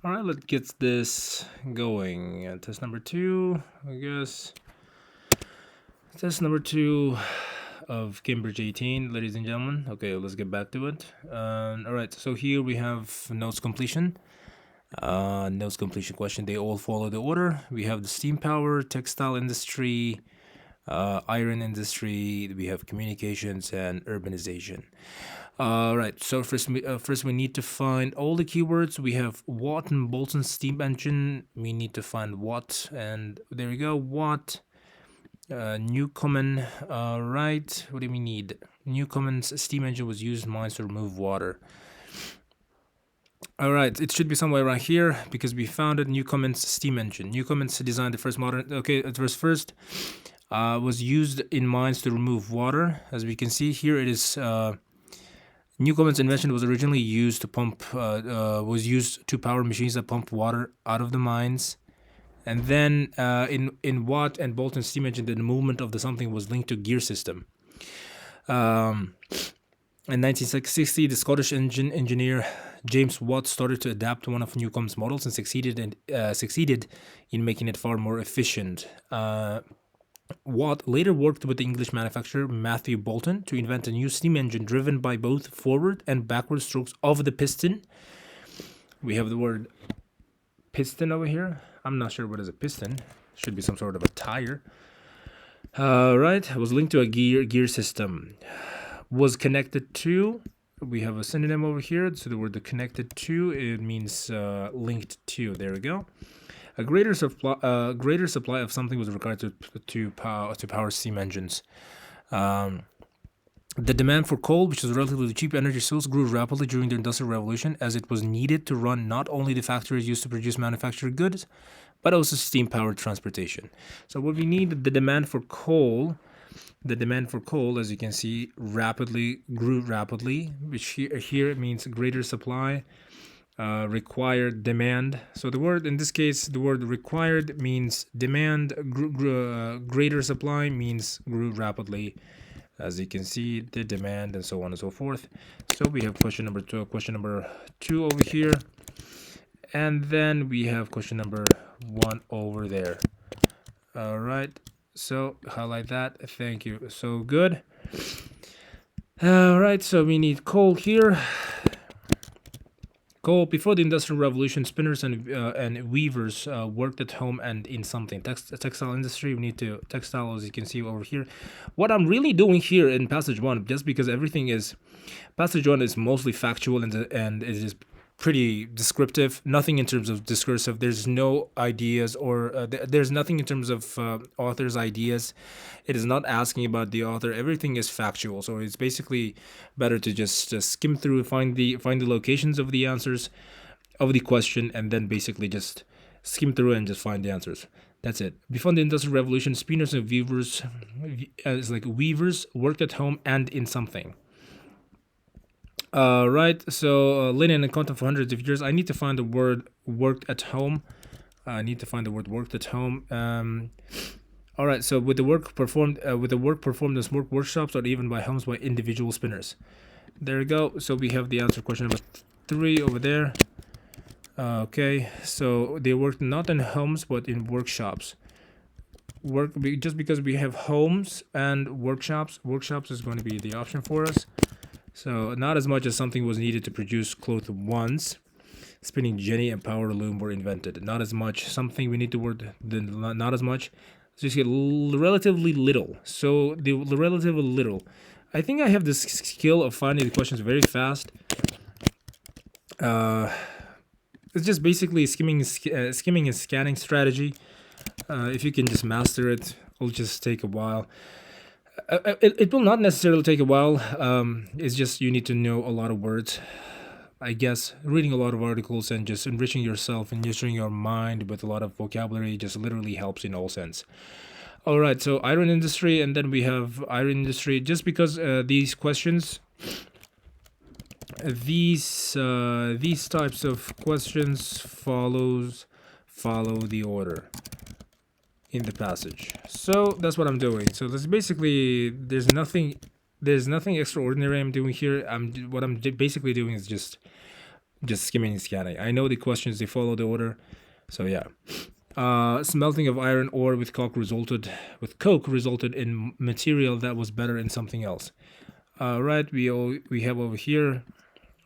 All right, let's get this going. Test number 2, I guess. Test number 2 of Cambridge 18, ladies and gentlemen. Okay, let's get back to it. All right, so here we have notes completion. Notes completion question. They all follow the order. We have the steam power, textile industry, iron industry. We have communications and urbanization. All right, so first we need to find all the keywords. We have Watt and Bolton steam engine. We need to find Watt, and there we go, Watt. Newcomen, right, what do we need? Newcomen's steam engine was used in mines to remove water. All right, it should be somewhere around here because we found it. Newcomen's steam engine. Newcomen's designed the first modern. Okay, it was was used in mines to remove water. As we can see here, it is Newcomen's invention was originally used to was used to power machines that pump water out of the mines. And then in Watt and Bolton steam engine, the movement of the something was linked to gear system. In 1960, the Scottish engineer James Watt started to adapt one of Newcomen's models and succeeded in making it far more efficient. Watt later worked with the English manufacturer Matthew Boulton to invent a new steam engine driven by both forward and backward strokes of the piston. We have the word piston over here. I'm not sure what is a piston. Should be some sort of a tire. Right, it was linked to a gear system. Was connected to. We have a synonym over here. So the word connected to, it means linked to. There we go. A greater supply of something was required to power steam engines. The demand for coal, which is a relatively cheap energy source, grew rapidly during the Industrial Revolution as it was needed to run not only the factories used to produce manufactured goods, but also steam-powered transportation. So what we need, the demand for coal, as you can see, grew rapidly, which here it means greater supply, required demand. So the word, in this case, the word required means demand, greater supply means grew rapidly. As you can see, the demand and so on and so forth. So we have question number two over here. And then we have question number 1 over there. All right. So highlight that. Thank you. So good. All right. So we need coal here. Coal. Before the Industrial Revolution, spinners and weavers worked at home and in something. Textile industry. We need to textile, as you can see over here. What I'm really doing here in passage 1, just because passage 1 is mostly factual and it is pretty descriptive. Nothing in terms of discursive. There's no ideas or there's nothing in terms of author's ideas. It is not asking about the author. Everything is factual. So it's basically better to just skim through, find the locations of the answers of the question, and then basically just skim through and just find the answers. That's it. Before the Industrial Revolution, spinners and weavers, weavers worked at home and in something. Right, so linen and cotton for hundreds of years. I need to find the word worked at home. Worked at home. All right, so with the work performed in small workshops or even by homes by individual spinners. There we go. So we have the answer, question number 3 over there. Okay, so they worked not in homes but in workshops. Just because we have homes and workshops is going to be the option for us. So not as much as something was needed to produce cloth once. Spinning jenny and power loom were invented. Not as much. Something we need to work. Not as much. So you see relatively little. So the relatively little. I think I have this skill of finding the questions very fast. It's just basically skimming and scanning strategy. If you can just master it, it'll just take a while. It will not necessarily take a while. It's just you need to know a lot of words. I guess reading a lot of articles and just enriching yourself and nurturing your mind with a lot of vocabulary just literally helps in all sense. All right, so iron industry, and then we have iron industry. Just because these questions, these types of questions follow the order in the passage. So that's what I'm doing. So that's basically, there's nothing extraordinary I'm doing here. What I'm basically doing is just just skimming and scanning. I know the questions, they follow the order. So yeah. Smelting of iron ore with coke resulted in material that was better in something else. Right, we have over here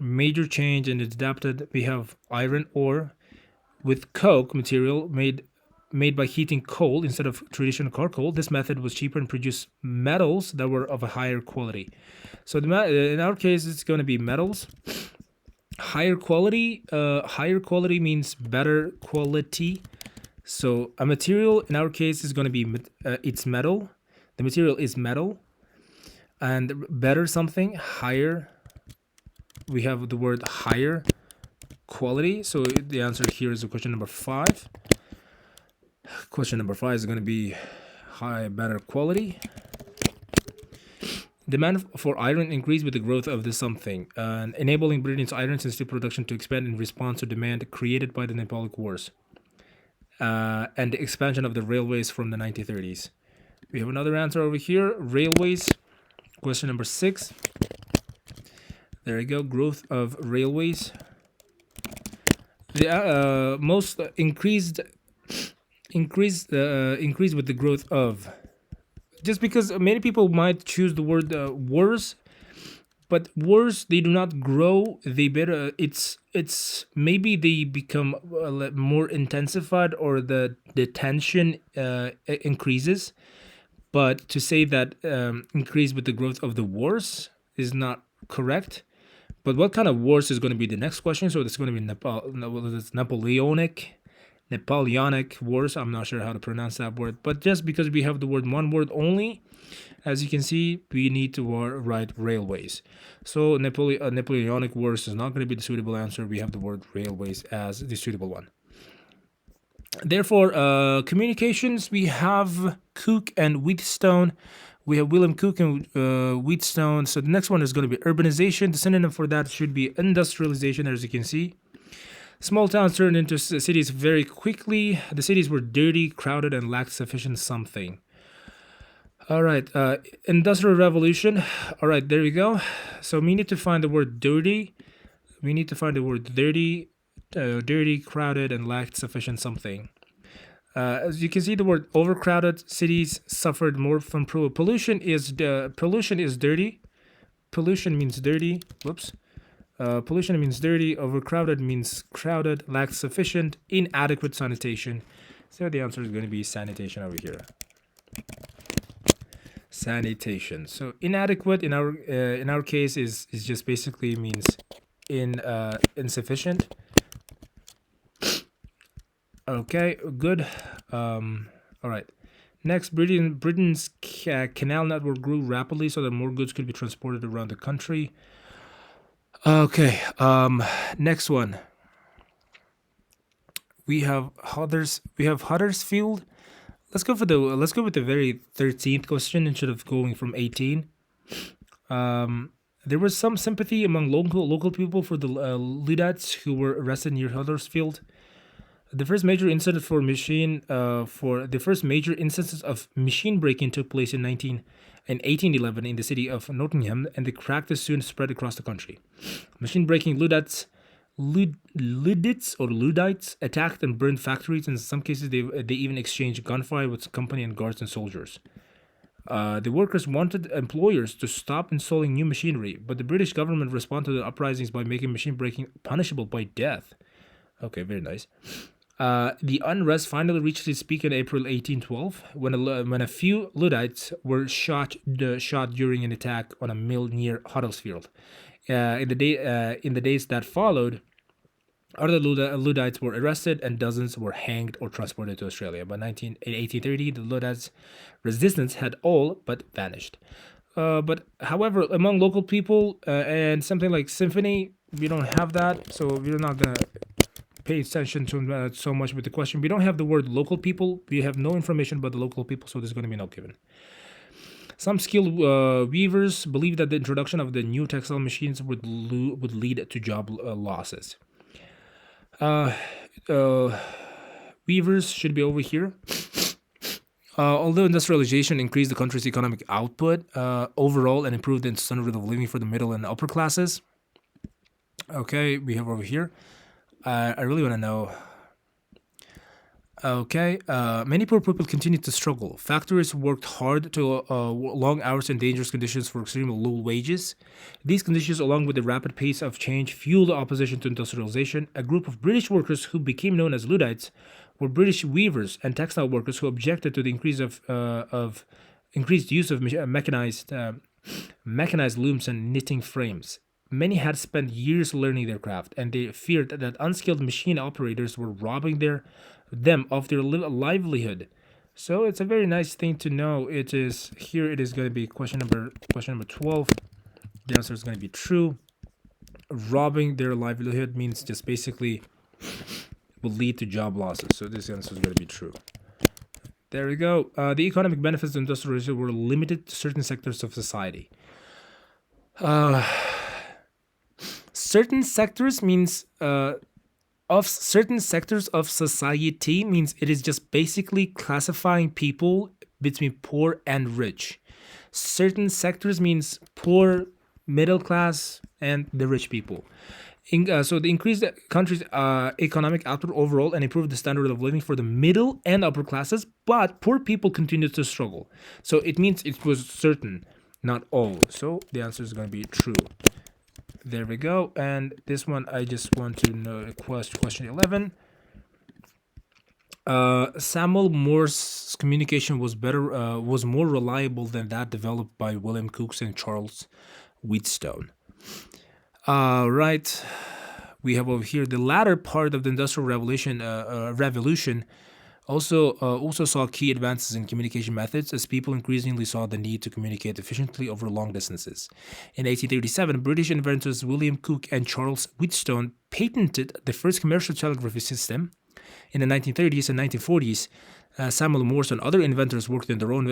major change and it's adapted. We have iron ore with coke material made by heating coal instead of traditional charcoal. This method was cheaper and produced metals that were of a higher quality. So in our case, it's going to be metals. Higher quality means better quality. So a material in our case is going to be it's metal. The material is metal, and better something, higher. We have the word higher quality. So the answer here is question number 5. Question number 5 is going to be better quality. Demand for iron increased with the growth of the something, enabling Britain's iron and steel production to expand in response to demand created by the Napoleonic Wars and the expansion of the railways from the 1930s. We have another answer over here, railways. Question number 6. There you go, growth of railways. The most increased with the growth of. Just because many people might choose the word wars, but wars, they do not grow. They better. It's maybe they become more intensified or the tension increases. But to say that increase with the growth of the wars is not correct. But what kind of wars is going to be the next question? So it's going to be Napoleonic Wars. I'm not sure how to pronounce that word, but just because we have the word one word only, as you can see, we need to write railways. So Napoleonic Wars is not going to be the suitable answer. We have the word railways as the suitable one. Therefore, communications, we have Cook and Wheatstone. We have William Cook and Wheatstone. So the next one is going to be urbanization. The synonym for that should be industrialization, as you can see. Small towns turned into cities very quickly. The cities were dirty, crowded, and lacked sufficient something. All right, Industrial Revolution. All right, there we go. So we need to find the word dirty. We need to find the word dirty, crowded, and lacked sufficient something. As you can see, the word overcrowded cities suffered more from pollution. Pollution is dirty. Pollution means dirty. Whoops. Pollution means dirty, overcrowded means crowded, lacks sufficient, inadequate sanitation. So the answer is going to be sanitation over here. Sanitation. So inadequate in our case is just basically means insufficient. Okay, good. All right. Next, Britain's canal network grew rapidly so that more goods could be transported around the country. Okay, next one. We have Huddersfield. Let's go with the very 13th question instead of going from 18. There was some sympathy among local people for the Luddites who were arrested near Huddersfield. The first major incident the first major instances of machine breaking took place in 1811 in the city of Nottingham, and the practice soon spread across the country. Machine breaking Luddites attacked and burned factories. In some cases, they even exchanged gunfire with company and guards and soldiers. The workers wanted employers to stop installing new machinery, but the British government responded to the uprisings by making machine breaking punishable by death. Okay, very nice. The unrest finally reached its peak in April 1812, when a few Luddites were shot during an attack on a mill near Huddersfield. In the days that followed, other Luddites were arrested and dozens were hanged or transported to Australia. By 1830, the Luddites' resistance had all but vanished. But however, among local people and something like symphony, we don't have that, so we're not gonna pay attention to so much with the question. We don't have the word local people. We have no information about the local people, so there's going to be no given. Some skilled weavers believe that the introduction of the new textile machines would lead to job losses. Weavers should be over here. Although industrialization increased the country's economic output overall and improved the standard of living for the middle and upper classes, Okay, we have over here. I really want to know. Okay, many poor people continue to struggle. Factories worked hard to long hours and dangerous conditions for extremely low wages. These conditions, along with the rapid pace of change, fueled the opposition to industrialization. A group of British workers who became known as Luddites were British weavers and textile workers who objected to the increased use of mechanized looms and knitting frames. Many had spent years learning their craft, and they feared that unskilled machine operators were robbing them of their livelihood. So it's a very nice thing to know. It is here. It is going to be question number 12. The answer is going to be true. Robbing their livelihood means just basically will lead to job losses. So this answer is going to be true. There we go. The economic benefits of industrialization were limited to certain sectors of society. Certain sectors means of certain sectors of society means it is just basically classifying people between poor and rich. Certain sectors means poor, middle class, and the rich people. So they increased the country's economic output overall and improved the standard of living for the middle and upper classes, but poor people continued to struggle. So it means it was certain, not all. So the answer is going to be true. There we go. And this one, I just want to know question 11. Samuel Morse's communication was more reliable than that developed by William Cooke and Charles Wheatstone. Right. We have over here the latter part of the Industrial Revolution. Also saw key advances in communication methods as people increasingly saw the need to communicate efficiently over long distances. In 1837, British inventors William Cooke and Charles Wheatstone patented the first commercial telegraphy system. In the 1930s and 1940s, Samuel Morse and other inventors worked on their own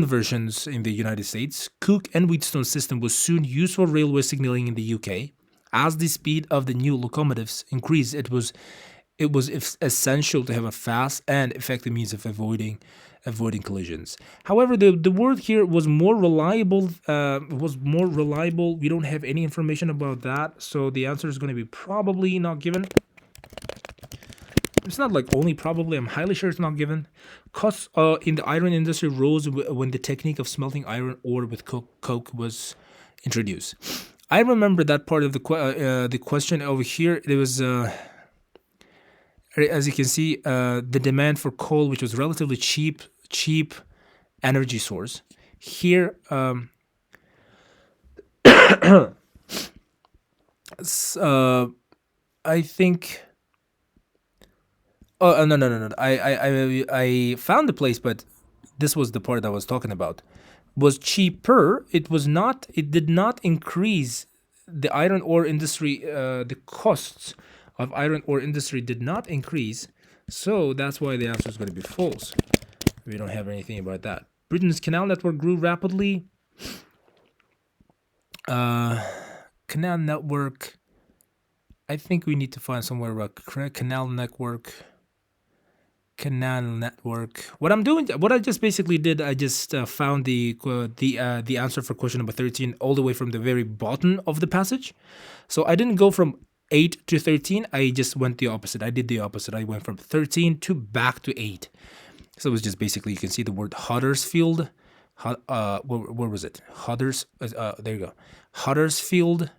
versions in the United States. Cooke and Wheatstone's system was soon used for railway signaling in the UK. As the speed of the new locomotives increased, it was essential to have a fast and effective means of avoiding collisions. However, the word here was more reliable. We don't have any information about that, so the answer is going to be probably not given. It's not like only probably. I'm highly sure it's not given. Costs in the iron industry rose when the technique of smelting iron ore with coke was introduced. I remember that part of the question over here. There was. As you can see, the demand for coal, which was relatively cheap energy source. Here, I think. Oh no! I found the place, but this was the part I was talking about. Was cheaper. It was not. It did not increase the iron ore industry. The costs of iron ore industry did not increase, so that's why the answer is going to be false. We don't have anything about that. Britain's canal network grew rapidly. Canal network. I think we need to find somewhere about canal network. Canal network. What I just basically did, I just found the answer for question number 13 all the way from the very bottom of the passage. So I didn't go from 8 to 13. I just went the opposite. I did the opposite. I went from 13 to back to 8. So it was just basically, you can see the word Huddersfield. Where was it? There you go. Huddersfield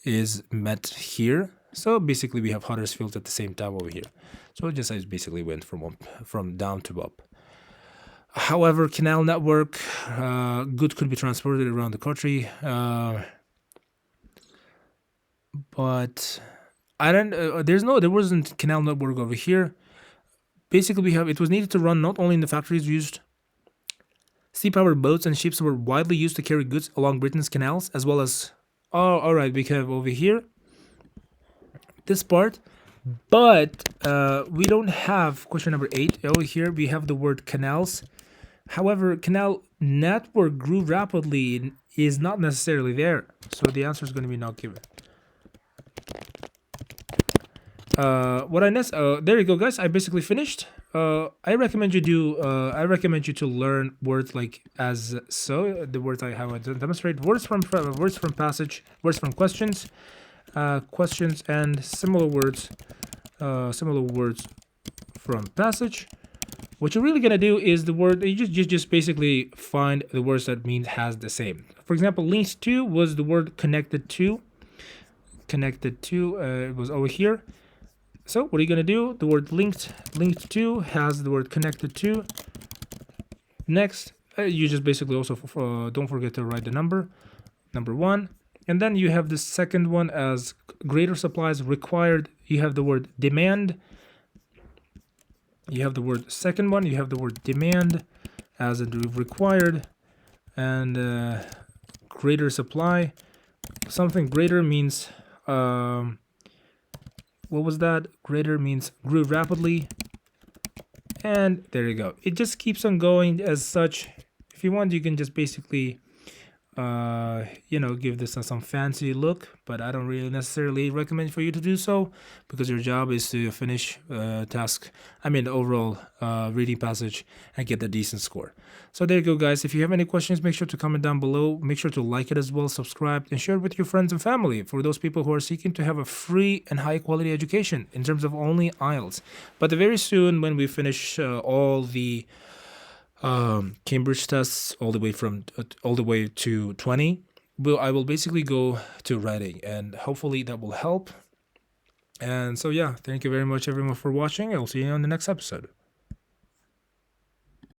is met here. So basically we have Huddersfield at the same time over here. So I basically went from down to up. However, canal network, goods could be transported around the country. But I don't. There wasn't canal network over here. Basically, it was needed to run not only in the factories used. Sea-powered boats and ships were widely used to carry goods along Britain's canals, as well as. Oh, all right. We have over here this part, but we don't have question number 8 over here. We have the word canals. However, canal network grew rapidly is not necessarily there, so the answer is going to be not given. There you go, guys. I basically finished. I recommend you to learn words like as so. The words I have to demonstrate. Words from passage. Words from questions. questions and similar words from passage. What you're really gonna do is the word you just basically find the words that mean has the same. For example, linked to was the word connected to. It was over here. So what are you gonna do? The word linked to has the word connected to. Next, you just basically also don't forget to write the number 1, and then you have the second one as greater supplies required. You have the word demand. You have the word second one. You have the word demand as a required, and greater supply. Something greater means what was that? Greater means grew rapidly. And there you go. It just keeps on going as such. If you want, you can just basically give this some fancy look, but I don't really necessarily recommend for you to do so, because your job is to finish the overall reading passage and get a decent score. So there you go, guys. If you have any questions, make sure to comment down below. Make sure to like it as well, subscribe, and share it with your friends and family for those people who are seeking to have a free and high quality education in terms of only IELTS. But very soon, when we finish all the Cambridge tests all the way to 20, I will basically go to writing, and hopefully that will help. And so yeah, thank you very much everyone for watching. I'll see you on the next episode.